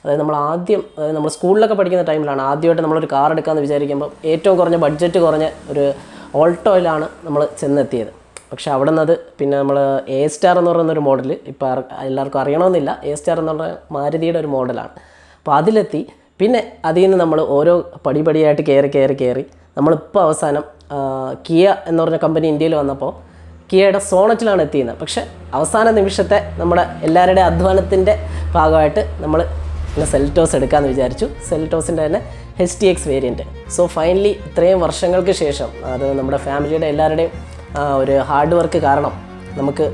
അതായത് നമ്മൾ സ്കൂളിലൊക്കെ പഠിക്കുന്ന ടൈമിലാണ് ആദ്യമായിട്ട് നമ്മളൊരു കാർ എടുക്കാമെന്ന് വിചാരിക്കുമ്പോൾ ഏറ്റവും കുറഞ്ഞ ബഡ്ജറ്റ് കുറഞ്ഞ ഒരു ഓൾട്ടോയിലാണ് നമ്മൾ ചെന്നെത്തിയത്. പക്ഷേ അവിടെ നിന്നത് പിന്നെ നമ്മൾ എ സ്റ്റാർ എന്ന് പറയുന്നൊരു മോഡൽ, ഇപ്പോൾ എല്ലാവർക്കും അറിയണമെന്നില്ല, എ സ്റ്റാർ എന്ന് പറഞ്ഞ മാരുതിയുടെ ഒരു മോഡലാണ്. അപ്പോൾ അതിലെത്തി. പിന്നെ അതിൽ നിന്ന് നമ്മൾ ഓരോ പടിപടിയായിട്ട് കയറി നമ്മളിപ്പോൾ അവസാനം കിയ എന്ന് പറഞ്ഞ കമ്പനി ഇന്ത്യയിൽ വന്നപ്പോൾ കിയയുടെ സോണറ്റിലാണ് എത്തിയത്. പക്ഷേ അവസാന നിമിഷത്തെ നമ്മുടെ എല്ലാവരുടെയും അധ്വാനത്തിൻ്റെ ഭാഗമായിട്ട് നമ്മൾ പിന്നെ സെൽറ്റോസ് എടുക്കാമെന്ന് വിചാരിച്ചു. സെൽറ്റോസിൻ്റെ തന്നെ HTX വേരിയൻറ്റ്. സോ ഫൈനലി ഇത്രയും വർഷങ്ങൾക്ക് ശേഷം അത് നമ്മുടെ ഫാമിലിയുടെ എല്ലാവരുടെയും ഒരു ഹാർഡ് വർക്ക് കാരണം നമുക്ക്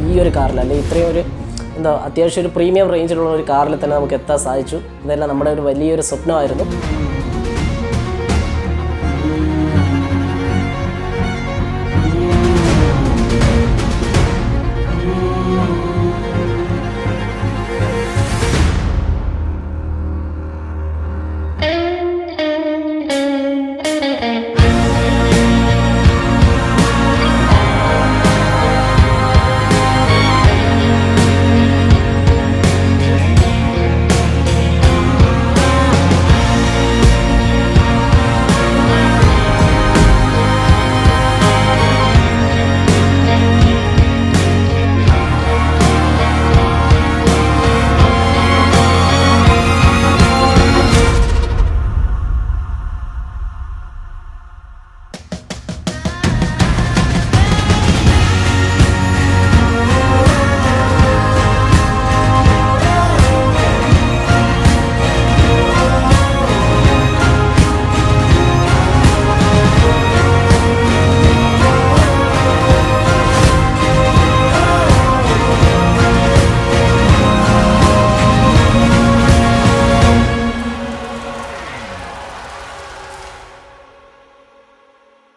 ഈ ഒരു കാറിൽ, അല്ലെങ്കിൽ ഇത്രയും ഒരു അത്യാവശ്യം ഒരു പ്രീമിയം റേഞ്ചിലുള്ള ഒരു കാറിൽ തന്നെ നമുക്ക് എത്താൻ സാധിച്ചു. ഇതെല്ലാം നമ്മുടെ ഒരു വലിയൊരു സ്വപ്നമായിരുന്നു.